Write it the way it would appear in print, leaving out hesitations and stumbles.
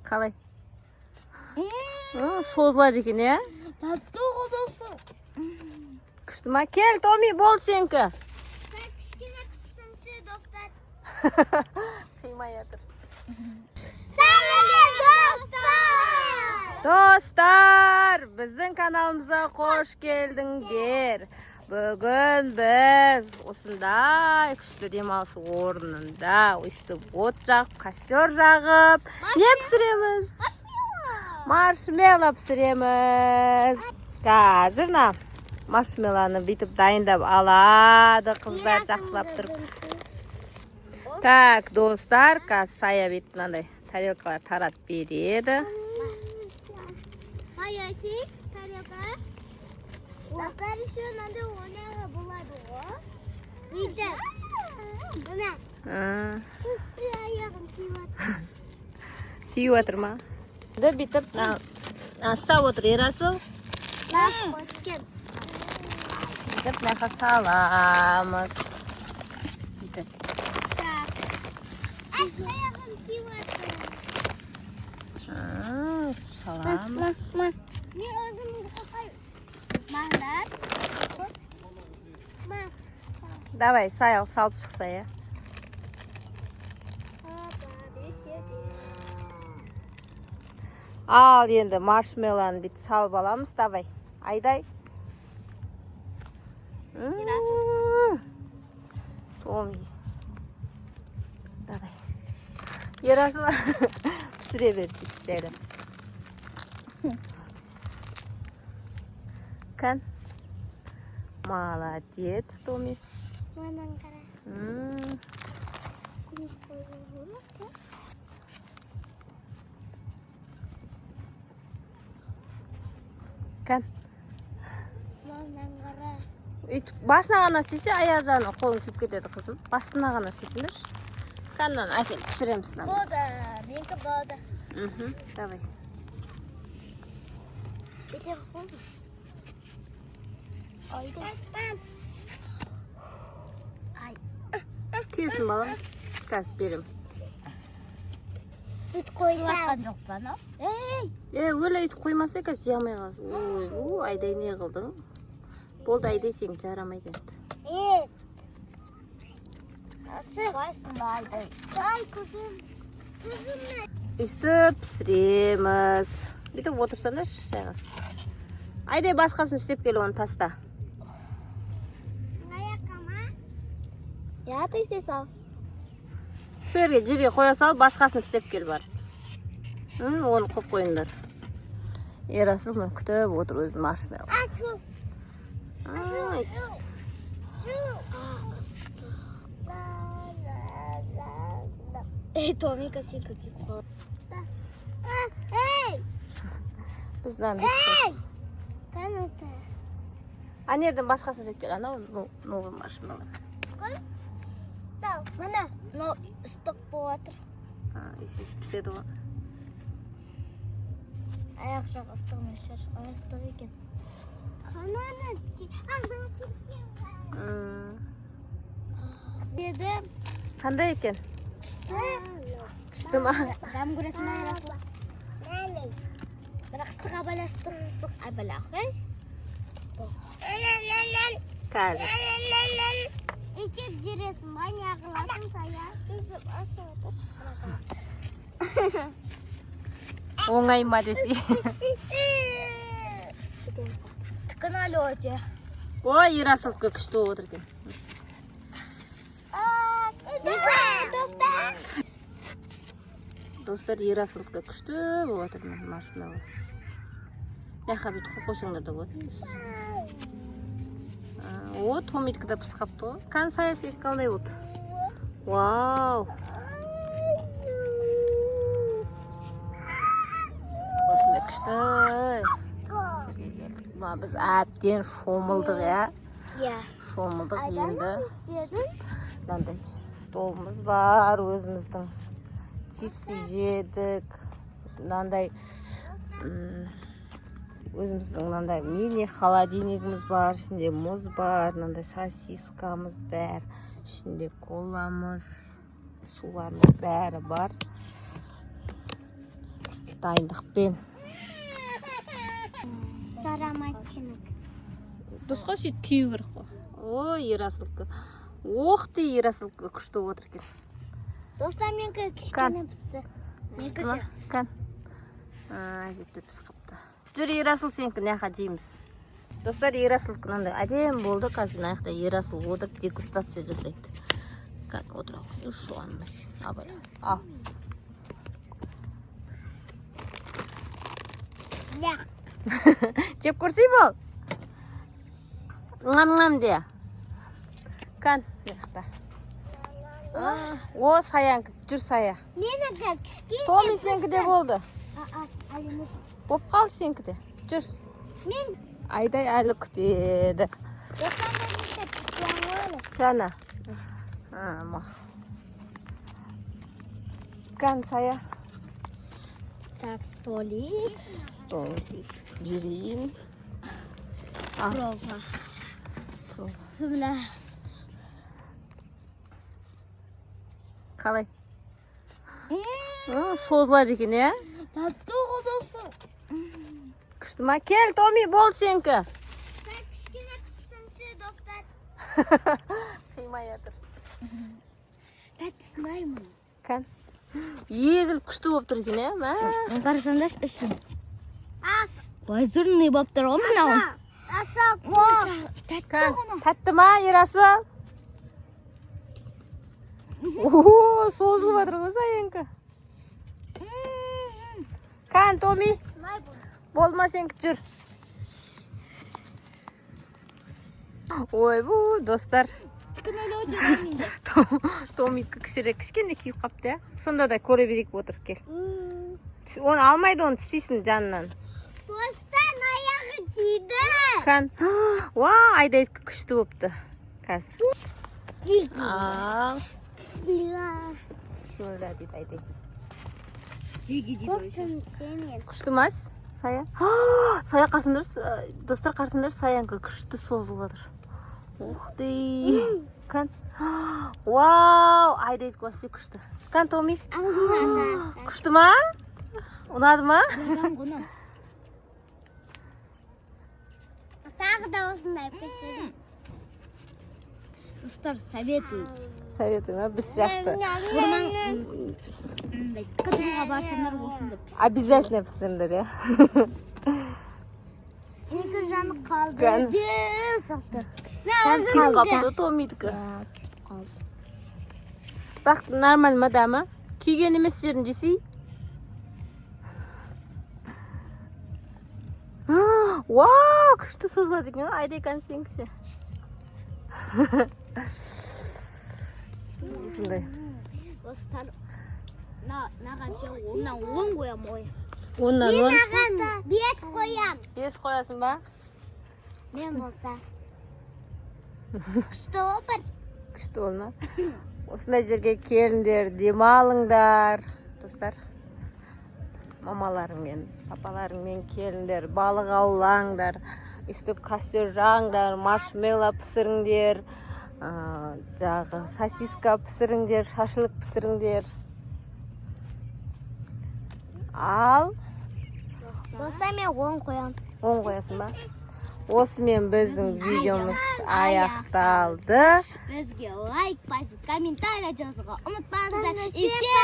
Қалай? Созылады екен, е? Тәтті қозылсын. Күшті ма? Кел, Томи, бол сенкі. Кішкене қысыншы, достар. Қимай атыр. Сәлем, достар! Достар, біздің каналымызға қош келдіңдер. Бүгін біз осындай күшті демалыс орнында өйстіп от жағып, костер жағып, не пісіреміз? Маршмелло пісіреміз. Қазір маршмеллоны бүйтіп дайындап алады, қыздар жақсылап тұрып. Так, достар, сая бүйтіп мынандай тарелкалар таратып береді. Hayati, тарелка. Достар еще надо ойнауға болады ғой. Бүйтіп. Мына. Аяғым тиіп отыр. Тиіп отыр ма? Бүйтіп ұстап отыр Ерасыл. Бүйтіп мына саламыз. Бүйтіп. Аяғым тиіп отыр. Саламыз. Мен өзімді қақай. Маңдар. Давай, салып шықса, е. Ал, енді маршмеллоны бүйтіп салып аламыз. Давай, айдай. Томи. Давай. Ерасыл пісіре берші. Kan? Молодец, Томи. Мынан қара. Kan? Мынан қара. Басына ғана істесе, аяқ жағына қолың түсіп кетеді, қызым. Басына ғана істесіңдерші. Каннан әкеліп пісіреміз. Болды, менікі болды. Давай. Бүйтіп болды. Күйесін балам. Қазір берем. Бүт қойылатқан жоқ па, но? Өлі үйті қоймаса қазір жамай қалсын. Айдай не қылдың? Болды, айдай сен жарамайды. Қойсын ба, айдай. Ай, күзім. Үстіп пісіреміз. Бүйтіп отырсаңдар шайғас. Айдай басқасын істеп кел, оны таста. Я, ты істей сал. Сөрге жерге қоя сал, басқасын істеп кел бар. Оны қоп қойыңдар. Ерасыл күтіп отыр өзі маршмелло. Томика сен көкеп қол. Бізден бітті. Қаныты. Анерден басқасын істеп кел, анау новый маршмелло. Мына, но ыстық болып отыр. Піседі ғой. Аяқ жақ ыстық емес шығар. Ыстық екен. Дедім. Қандай екен? Күшті ма? Дәм көресің ма, Ерасыл? Бірақ ыстық абала, ыстық абала, қой? Қазір. Икеп жүресің ба, не ағыласың сая? Сүзіп ашы отыр. Оңай ма десе. Түкін әлі өте. Ой, Ерасылдікі күшті отыр екен. Достар! Достар, Ерасылдікі күшті отыр маршмеллосы. Яқа бүйтіп қойсаңдар да болады. О, Томиткі да пысқапты ғой. Қан саясы қалдай отыр. Вау! Осында күшті. Біз әбден шомылдық, я? Шомылдық енді. Мынандай столымыз бар, өзіміздің чипсы жедік. Мынандай өзіміздің мынандай мини холодильнигіміз бар, ішінде мұз бар, мынандай сосискамыз бәр, ішінде коламыз, суларымыз бәрі бар. дайындықпен. Сараматчының. Досқа сөйтіп кию керек қой. Ой, Ерасылдікі. Оқты Ерасылдікі күшті отыр екен. Достар, менікі кішкене пісті. Менікі ше. Кән. Әжептеп піс қапты. Жүр, Ерасыл, сенікі нәқа жейміз. Достар, Ерасылдікі мынандай әдем болды. Қазір аяқта Ерасыл отырып дегустация жасайды. Как отырау? Ушуанмыш. Абай. Ал. Яқ. Жеп көрсей бол. Ngam-ngam де. Кән, аяқта. О, саяңкі. Жүр, сая. Менікі кішкене. Томи сенікі де болды. Әліміз. Боп қал сенікі де. Жүр. Мен. Айдай әлі күтеді. Достар, менікі кішкене. Кәні. Мақ. Кән, сая. Так, столик. Столик. Берейін. Прова. Сымла. Қалай? Созылады екен, е? Татты қосылсын. Күшті ма? Кел, Томи, бол сенікі. Так, кішкене пісінші, достар. Қимай атыр. Тәтті сынаймын. Кән. Езіліп күшті болып тұр екен, е? Қарасандаш үшін. Байзұрный болып тұр ғой мынауын. Кән, тәтті ма, Ерасыл? О, созылып атыр ғой саяңкі. Кән, Томи. Болма сенікі жүр. Ой, бұл, достар. Томикі кішкене күйіп қапты, ә? Сонда да көре берейік отыр, кел. Оны алмайды, оны тістейсің жанынан. Достан аяғы тиді. Кән. Уа, айдай күшті болыпты. Қазір. Ал. Бисмилла. Бисмилла дейді айдай. Семен. Күшті мас? Сая? Сая қарсындар, достар қарсындар, саяңкі күшті созылып отыр. Ух ты. Кән. Вау, айдай классы күшті. Кән, Томи. Күшті ма? Ұнады ма? Тағы да осындай пісірі. Достар, советую. Советую ма? Біз сияқты. Қытырға барсаңдар осында пісір. Обязательно пісіріңдер, я. Екі жаны қалды. Кән. Де сақты. Күйіп қапты, Томидікі. Бақ, нормал ма дама? Күйген емес жерін жесей? Вау, күшті созылады екен, айдай кән сен кіші. Осындай. Достар, наған сен оннан 10 қоям ой. Оннан 10? Мен аған 5 қоям. 5 қоясың ба? Мен болса. Күшті опыр. Күшті олма. Осындай жерге келіңдер, демалыңдар. Достар, мамаларыңмен, папаларыңмен келіңдер, балық аулаңдар, үстіп костер жағыңдар, маршмеллоу пісіріңдер, жағы сосиска пісіріңдер, шашлык пісіріңдер. Ал. Достар, мен 10 қоям. 10 қоясың ба? Осымен біздің видеомыз аяқталды. Бізге лайк басып, комментарий жазуға ұмытпаңыздар. И всем